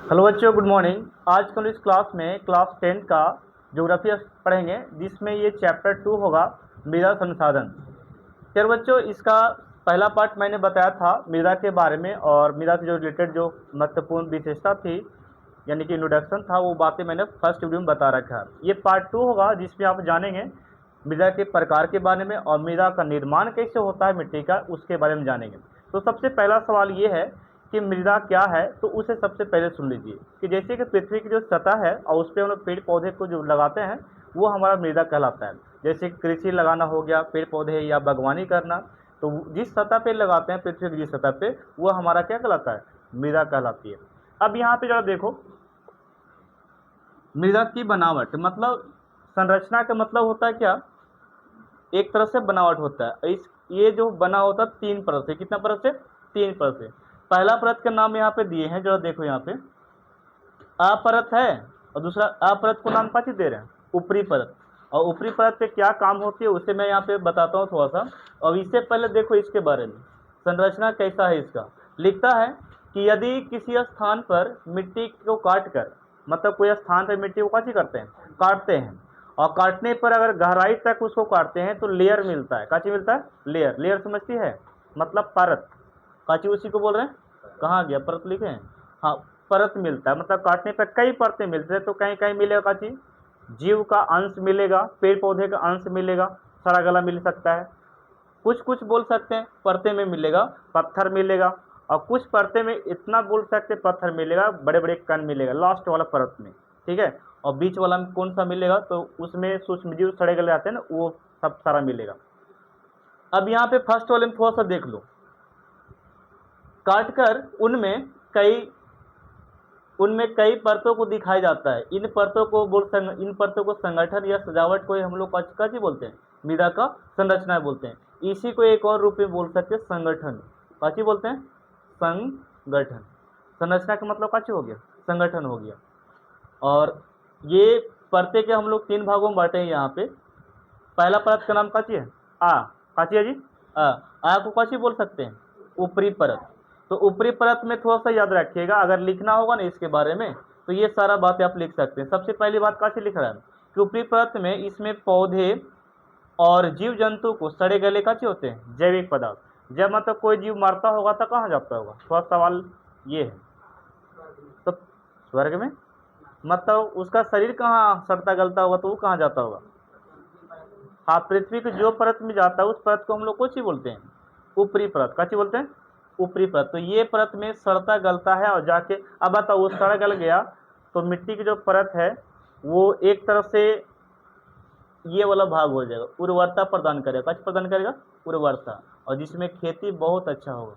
Hello बच्चों, good morning. आज कल इस क्लास में क्लास 10 का ज्योग्राफी पढ़ेंगे, जिसमें ये चैप्टर 2 होगा, मृदा संसाधन। फिर बच्चों, इसका पहला पार्ट मैंने बताया था मृदा के बारे में, और मृदा से जो रिलेटेड जो महत्वपूर्ण विशेषता थी, यानी कि इंट्रोडक्शन था, वो बातें मैंने फर्स्ट वीडियो में बता रखा है। ये पार्ट 2 होगा, जिसमें आप जानेंगे मृदा के प्रकार के बारे में और मृदा का निर्माण कैसे होता है मिट्टी का, उसके बारे में जानेंगे। तो सबसे पहला सवाल ये है कि मृदा क्या है, तो उसे सबसे पहले सुन लीजिए कि जैसे कि पृथ्वी की जो सतह है और उस पर हम लोग पेड़ पौधे को जो लगाते हैं, वो हमारा मृदा कहलाता है। जैसे कृषि लगाना हो गया, पेड़ पौधे या बागवानी करना, तो जिस सतह पे लगाते हैं पृथ्वी की जिस सतह पे, वो हमारा क्या कहलाता है, मृदा कहलाती है। अब यहाँ पे जरा देखो, मृदा की बनावट मतलब संरचना का मतलब होता है क्या, एक तरह से बनावट होता है। इस ये जो बना होता है 3 परत से, कितना परत से, 3 परत से। पहला परत का नाम यहाँ पे दिए हैं, जरा देखो यहाँ पे आ परत है, और दूसरा आ परत को नाम क्या दे रहे हैं, ऊपरी परत। और ऊपरी परत पे क्या काम होती है उसे मैं यहाँ पे बताता हूँ थोड़ा सा। और इससे पहले देखो इसके बारे में, संरचना कैसा है इसका। लिखता है कि यदि किसी स्थान पर मिट्टी को काट कर, मतलब कोई स्थान पर मिट्टी को क्या करते हैं, काटते हैं, और काटने पर अगर गहराई तक उसको काटते हैं तो लेयर मिलता है। काची मिलता है, लेयर। लेयर समझती है, मतलब परत। काची उसी को बोल रहे हैं, कहाँ गया, परत लिखे हैं, हाँ, परत मिलता है, मतलब काटने पर कई परतें मिलती है। तो कहीं कहीं मिलेगा काची, जीव का अंश मिलेगा, पेड़ पौधे का अंश मिलेगा, सड़ा गला मिल सकता है, कुछ कुछ बोल सकते हैं परते में मिलेगा, पत्थर मिलेगा, और कुछ परते में इतना बोल सकते हैं पत्थर मिलेगा, बड़े बड़े कण मिलेगा लास्ट वाला परत में, ठीक है। और बीच वाला में कौन सा मिलेगा, तो उसमें सूक्ष्म जीव सड़े गले आते हैं ना, वो सब सारा मिलेगा। अब यहाँ पे फर्स्ट वाले में थोड़ा सा देख लो, काटकर उनमें कई परतों को दिखाया जाता है। इन परतों को संगठन या सजावट को हम लोग क्या बोलते हैं, मृदा का संरचना बोलते हैं। इसी को एक और रूप में बोल सकते हैं, संगठन। क्या बोलते हैं, संगठन। संरचना का मतलब क्या हो गया, संगठन हो गया। और ये परते के हम लोग 3 भागों में बांटे हैं यहाँ पे। पहला परत का नाम काची है, आ। काची है जी, आ को काची बोल सकते हैं, ऊपरी परत। तो ऊपरी परत में थोड़ा सा याद रखिएगा, अगर लिखना होगा ना इसके बारे में, तो ये सारा बातें आप लिख सकते हैं। सबसे पहली बात काची लिख रहा है कि ऊपरी परत में इसमें पौधे और जीव जंतु को सड़े गले काची होते हैं, जैविक पदार्थ। जब मतलब कोई जीव मरता होगा तो कहाँ जाता होगा, थोड़ा सवाल ये है। तो स्वर्ग में, मतलब उसका शरीर कहाँ सड़ता गलता होगा, तो वो कहाँ जाता होगा, हाँ, पृथ्वी की जो परत में जाता है उस परत को हम लोग कुछ ही बोलते हैं, ऊपरी परत। क्या बोलते हैं, ऊपरी परत। तो ये परत में सड़ता गलता है, और जाके अब बताओ वो सड़ गल गया तो मिट्टी की जो परत है वो एक तरफ से ये वाला भाग हो जाएगा, उर्वरता प्रदान करेगा। क्या प्रदान करेगा, उर्वरता, और जिसमें खेती बहुत अच्छा होगा।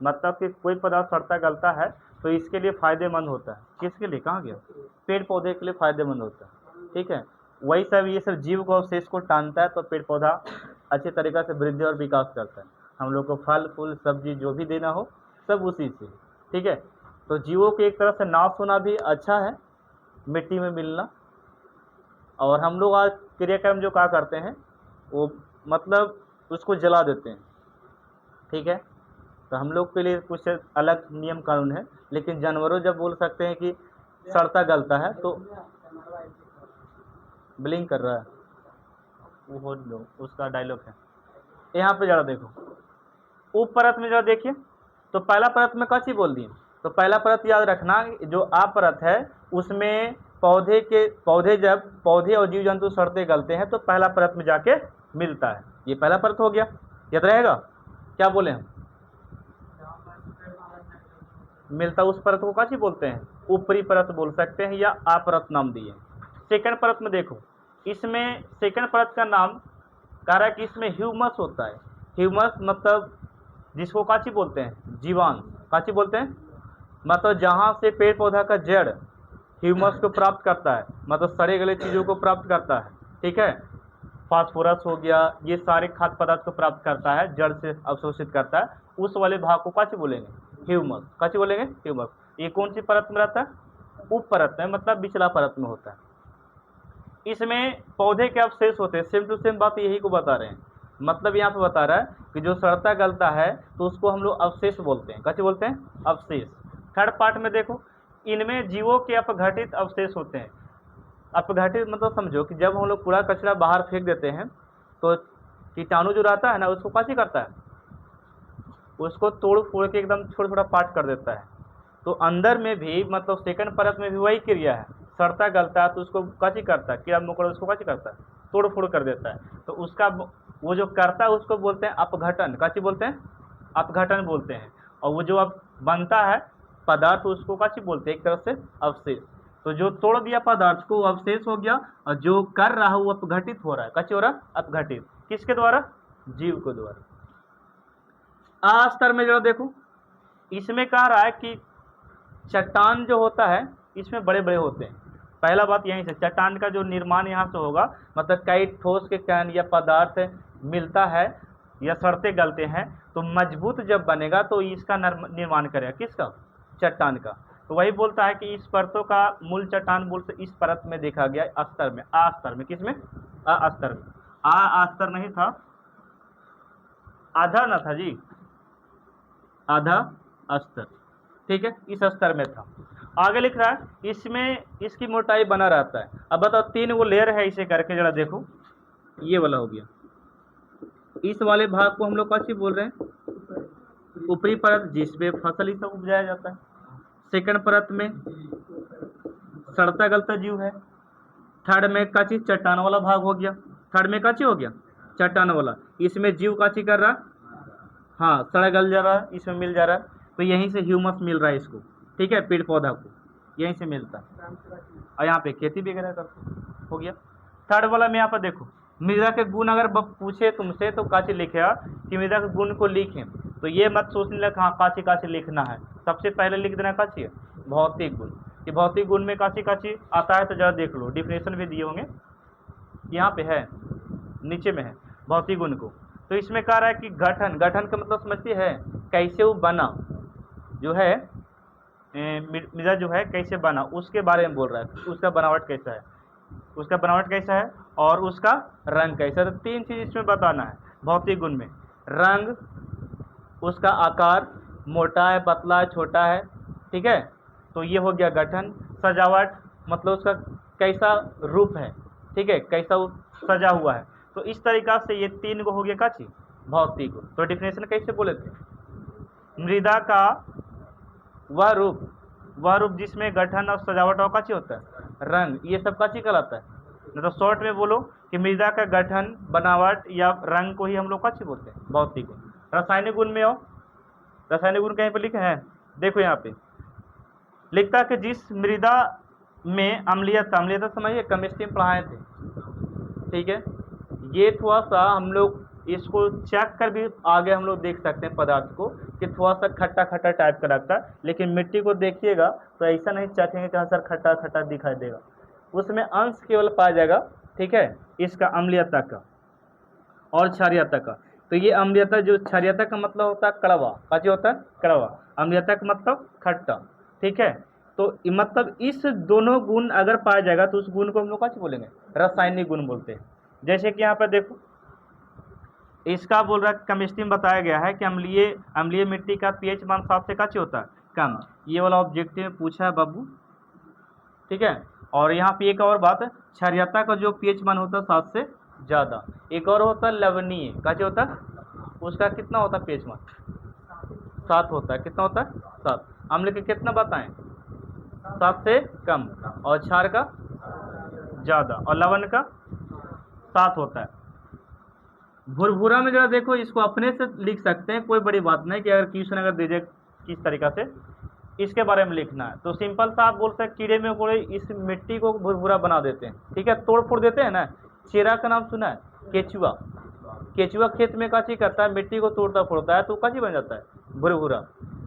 मतलब कि कोई पदार्थ सड़ता गलता है तो इसके लिए फायदेमंद होता है। किसके लिए, कहाँ गया, पेड़ पौधे के लिए फायदेमंद होता है, ठीक है। वही सब ये सब जीव को अवशेष को टानता है, तो पेड़ पौधा अच्छे तरीक़े से वृद्धि और विकास करता है। हम लोग को फल फूल सब्जी जो भी देना हो सब उसी से, ठीक है। तो जीवों के एक तरह से नाश होना भी अच्छा है, मिट्टी में मिलना। और हम लोग आज क्रियाक्रम जो क्या करते हैं, वो मतलब उसको जला देते हैं, ठीक है। तो हम लोग के लिए कुछ अलग नियम कानून है, लेकिन जानवरों जब बोल सकते हैं कि सड़ता गलता है, तो ब्लिंक कर रहा है, वो हो लो, उसका डायलॉग है। यहाँ पे जरा देखो, उप परत में जरा देखिए, तो पहला परत में क्या चीज बोल दी, तो पहला परत याद रखना, जो आ परत है उसमें जब पौधे और जीव जंतु सड़ते गलते हैं तो पहला परत में जाके मिलता है। ये पहला परत हो गया, याद रहेगा। क्या बोले हम, मिलता उस परत को क्या चीज बोलते हैं, ऊपरी परत बोल सकते हैं, या आ परत नाम दिए। सेकंड परत में देखो, इसमें सेकंड परत का नाम कह रहा है कि इसमें ह्यूमस होता है। ह्यूमस मतलब जिसको काची बोलते हैं, जीवांश। काची बोलते हैं, मतलब जहाँ से पेड़ पौधा का जड़ ह्यूमस को प्राप्त करता है, मतलब सड़े गले चीज़ों को प्राप्त करता है, ठीक है। फास्फोरस हो गया, ये सारे खाद्य पदार्थ को प्राप्त करता है, जड़ से अवशोषित करता है, उस वाले भाग को काची बोलेंगे, ह्यूमस। काची बोलेंगे, ह्यूमस। ये कौन सी परत में रहता है, उप परत में, मतलब बिचला परत में होता है। इसमें पौधे के अवशेष होते हैं, सेम टू सेम बात यही को बता रहे हैं। मतलब यहाँ पे बता रहा है कि जो सड़ता गलता है तो उसको हम लोग अवशेष बोलते हैं। कैसे बोलते हैं? अवशेष। थर्ड पार्ट में देखो, इनमें जीवों के अपघटित अवशेष होते हैं। अपघटित मतलब समझो कि जब हम लोग कूड़ा कचरा बाहर फेंक देते हैं तो कीटाणु जो रहता है ना, उसको कैसे करता है, उसको तोड़ फोड़ के एकदम छोटा छोटा पार्ट कर देता है। तो अंदर में भी मतलब सेकंड परत में भी वही क्रिया है, सड़ता गलता है तो उसको कैसे करता है, कीड़ा मकोड़ा उसको कैसे करता है, तोड़ फोड़ कर देता है। तो उसका वो जो करता है उसको बोलते हैं अपघटन। कैसे बोलते हैं? अपघटन बोलते हैं। और वो जो अब बनता है पदार्थ उसको कैसे बोलते हैं? एक तरह से अवशेष। तो जो तोड़ दिया पदार्थ को अवशेष हो गया, और जो कर रहा है वो अपघटित हो रहा है। कैसे हो रहा है? अपघटित। किसके द्वारा? जीव के द्वारा। आ स्तर में जरा देखो, इसमें कह रहा है कि चट्टान जो होता है इसमें बड़े बड़े होते हैं। पहला बात यहीं से, चट्टान का जो निर्माण यहाँ से होगा, मतलब कई ठोस के कण या पदार्थ मिलता है या सड़ते गलते हैं तो मजबूत जब बनेगा तो इसका निर्माण करेगा। किसका? चट्टान का। तो वही बोलता है कि इस परतों का मूल चट्टान बोल से इस परत में देखा गया, अस्तर में, आ स्तर में। किसमें? आ स्तर में। आ स्तर नहीं था, आधा न था जी, आधा स्तर, ठीक है, इस स्तर में था। आगे लिख रहा है इसमें इसकी मोटाई बना रहता है। अब बताओ, 3 वो लेयर है, इसे करके जरा देखो, ये वाला हो गया। इस वाले भाग को हम लोग कैसे बोल रहे हैं? ऊपरी परत, जिसमें फसल ही सब उपजाया जाता है। सेकंड परत में सड़ता गलता जीव है। थर्ड में का चीज? चट्टान वाला भाग हो गया। थर्ड में का चीज हो गया? चट्टान वाला। इसमें जीव का चीज कर रहा है, हाँ, सड़ा गल जा रहा है, इसमें मिल जा रहा है। तो यहीं से ह्यूमस मिल रहा है इसको, ठीक है, पेड़ पौधा को यहीं से मिलता है, और यहाँ पे खेती वगैरह करते हो गया। थर्ड वाला में यहाँ पर देखो, मृदा के गुण अगर पूछे तुमसे तो काची लिखेगा कि मृदा के गुण को लिखें, तो ये मत सोचने लगा हाँ काची काची लिखना है। सबसे पहले लिख देना काची है? भौतिक गुण। कि भौतिक गुण में काची काची आता है तो जरा देख लो, डिफिनेशन भी दिए होंगे, यहाँ पे है, नीचे में है भौतिक गुण को। तो इसमें कह रहा है कि गठन, गठन का मतलब समझती है कैसे वो बना, जो है मृदा जो है कैसे बना उसके बारे में बोल रहा है। उसका बनावट कैसा है, उसका बनावट कैसा है और उसका रंग कैसा है। तो 3 चीज़ इसमें बताना है भौतिक गुण में। रंग, उसका आकार, मोटा है, पतला है, छोटा है, ठीक है। तो ये हो गया गठन। सजावट मतलब उसका कैसा रूप है, ठीक है, कैसा वो सजा हुआ है। तो इस तरीका से ये 3 को हो गया काची भौतिक गुण। तो डिफिनेशन कैसे बोले थे? मृदा का वह रूप जिसमें गठन और सजावट और काची होता है, रंग, ये सब काची कहलाता है। नहीं तो शॉर्ट में बोलो कि मृदा का गठन, बनावट या रंग को ही हम लोग काची बोलते हैं? भौतिक गुण। रासायनिक गुण में हो, रासायनिक गुण कहीं पर लिखे हैं, देखो यहाँ पे लिखता है कि जिस मृदा में अम्लीयता, अम्लीयता समझिए, केमिस्ट्री में पढ़ाए थे, ठीक है। ये थोड़ा सा हम लोग इसको चेक कर भी आगे हम लोग देख सकते हैं पदार्थ को कि थोड़ा सा खट्टा खट्टा टाइप का लगता है, लेकिन मिट्टी को देखिएगा तो ऐसा नहीं चाहेंगे कि हाँ सर खट्टा खट्टा दिखाई देगा, उसमें अंश केवल पाया जाएगा, ठीक है, इसका अम्लीयता का और क्षारीयता का। तो ये अम्लीयता, जो क्षारीयता का मतलब होता है कड़वा, क्या होता है? कड़वा। अम्लीयता का मतलब खट्टा, ठीक है। तो मतलब इस दोनों गुण अगर पाया जाएगा तो उस गुण को हम लोग क्या बोलेंगे? रासायनिक गुण बोलते हैं। जैसे कि यहाँ पर देखो, इसका बोल रहा है केमिस्ट्री में बताया गया है कि अम्लीय मिट्टी का पीएच मान 7 से काची होता है? कम। ये वाला ऑब्जेक्टिव में पूछा है बाबू, ठीक है। और यहाँ पे एक और बात है, क्षारीयता का जो पीएच मान होता है 7 से ज़्यादा। एक और होता है लवणीय, क्या होता है? उसका कितना होता है पीएच मान? 7 होता है। कितना होता है? 7। अम्ल के कितना बताएं? 7 से कम, और क्षार का ज़्यादा, और लवण का 7 होता है। भुरभुरा में जरा देखो, इसको अपने से लिख सकते हैं, कोई बड़ी बात नहीं कि अगर क्वेश्चन अगर दीजिए किस तरीक़ा से इसके बारे में लिखना है तो सिंपल सा आप बोलते हैं कीड़े में कोड़े इस मिट्टी को भुरभुरा बना देते हैं, ठीक है, तोड़ फोड़ देते हैं ना। चेरा का नाम सुना है? केचुआ। केचुआ खेत में काची करता है, मिट्टी को तोड़ता फोड़ता है तो काची बन जाता है? भुरभुरा।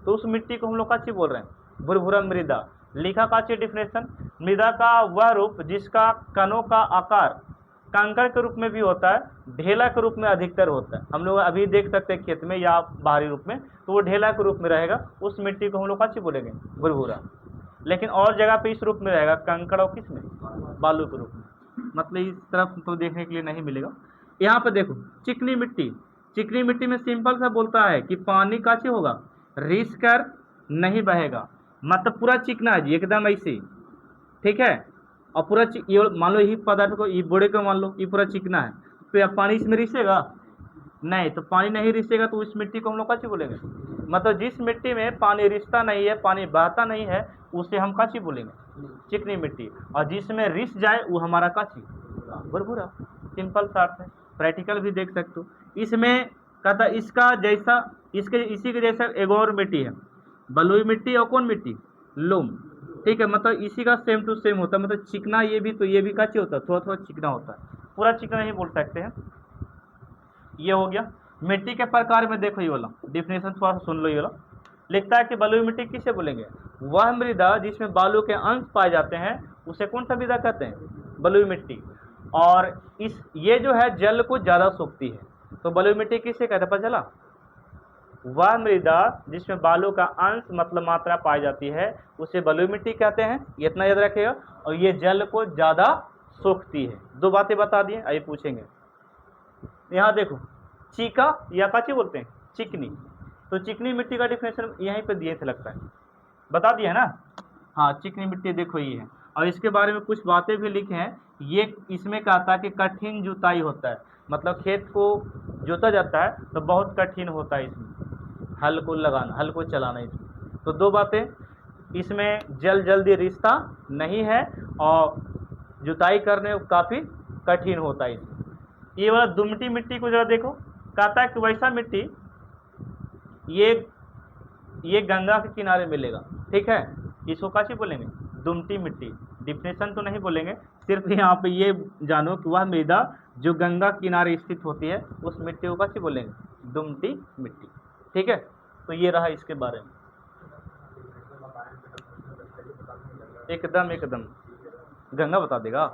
तो उस मिट्टी को हम लोग काची बोल रहे हैं? भुरभुरा मृदा। लिखा काची डिफिनेशन, मृदा का वह रूप जिसका कणों का आकार कंकड़ के रूप में भी होता है, ढेला के रूप में अधिकतर होता है। हम लोग अभी देख सकते हैं खेत में या बाहरी रूप में, तो वो ढेला के रूप में रहेगा, उस मिट्टी को हम लोग काची बोलेंगे? भुरभुरा। लेकिन और जगह पे इस रूप में रहेगा, कंकड़ और किस में? बालू के रूप में। मतलब इस तरफ तो देखने के लिए नहीं मिलेगा। यहाँ पे देखो चिकनी मिट्टी, चिकनी मिट्टी में सिंपल सा बोलता है कि पानी काची होगा, रिस कर नहीं बहेगा, मतलब पूरा चिकना है जी एकदम ऐसे, ठीक है। और पूरा ये मान लो यही पदार्थ को, ये बोड़े को मान लो ये पूरा चिकना है, तो अब पानी इसमें रिसेगा नहीं, तो पानी नहीं रिसेगा तो उस मिट्टी को हम लोग काची बोलेंगे, मतलब जिस मिट्टी में पानी रिसता नहीं है, पानी बहता नहीं है, उसे हम काची बोलेंगे, चिकनी मिट्टी। और जिसमें रिस जाए वो हमारा काची, भुरभुरा। सिंपल सा अर्थ है, प्रैक्टिकल भी देख सकते हो। इसमें कहता इसका जैसा, इसके इसी के जैसा एक और मिट्टी है, बलुई मिट्टी, और कौन मिट्टी, लोम, ठीक है। मतलब इसी का सेम टू सेम होता है, मतलब चिकना ये भी, तो ये भी काची होता है, थोड़ा थोड़ा चिकना होता है, पूरा चिकना नहीं बोल सकते हैं। ये हो गया मिट्टी के प्रकार में। देखो ये वाला डिफिनेशन थोड़ा सा सुन लो, ये वाला लिखता है कि बलुई मिट्टी किसे बोलेंगे, वह मृदा जिसमें बालू के अंश पाए जाते हैं उसे कौन सा मृदा कहते हैं, बलुई मिट्टी। और इस ये जो है जल को ज्यादा सोखती है, तो बलुई मिट्टी किसे कहते हैं, पता चला, वह मृदा जिसमें बालू का अंश मतलब मात्रा पाई जाती है उसे बलुई मिट्टी कहते हैं, ये इतना याद रखिएगा। और ये जल को ज्यादा सोखती है। दो बातें बता दिए, आइए पूछेंगे। यहाँ देखो चीका या काची बोलते हैं, चिकनी, तो चिकनी मिट्टी का डिफिनेशन यहीं पे दिए थे लगता है, बता दिया है ना। हाँ चिकनी मिट्टी देखो ये है, और इसके बारे में कुछ बातें भी लिखे हैं। ये इसमें कहता है कि कठिन जुताई होता है, मतलब खेत को जोता जाता है तो बहुत कठिन होता है इसमें हल को लगाना, हल को चलाना इसमें। तो दो बातें, इसमें जल्दी रिश्ता नहीं है और जुताई करने में काफ़ी कठिन होता है इसमें। ये वाला दुमटी मिट्टी को जरा देखो, कहता है कि वैसा मिट्टी ये गंगा के किनारे मिलेगा, ठीक है। इसको काची बोलेंगे, दुमटी मिट्टी। डिफिनेशन तो नहीं बोलेंगे, सिर्फ यहाँ पे ये जानो कि वह मृदा जो गंगा किनारे स्थित होती है उस मिट्टी को काची बोलेंगे, दुमटी मिट्टी, ठीक है। तो ये रहा इसके बारे में, एकदम गंगा बता देगा।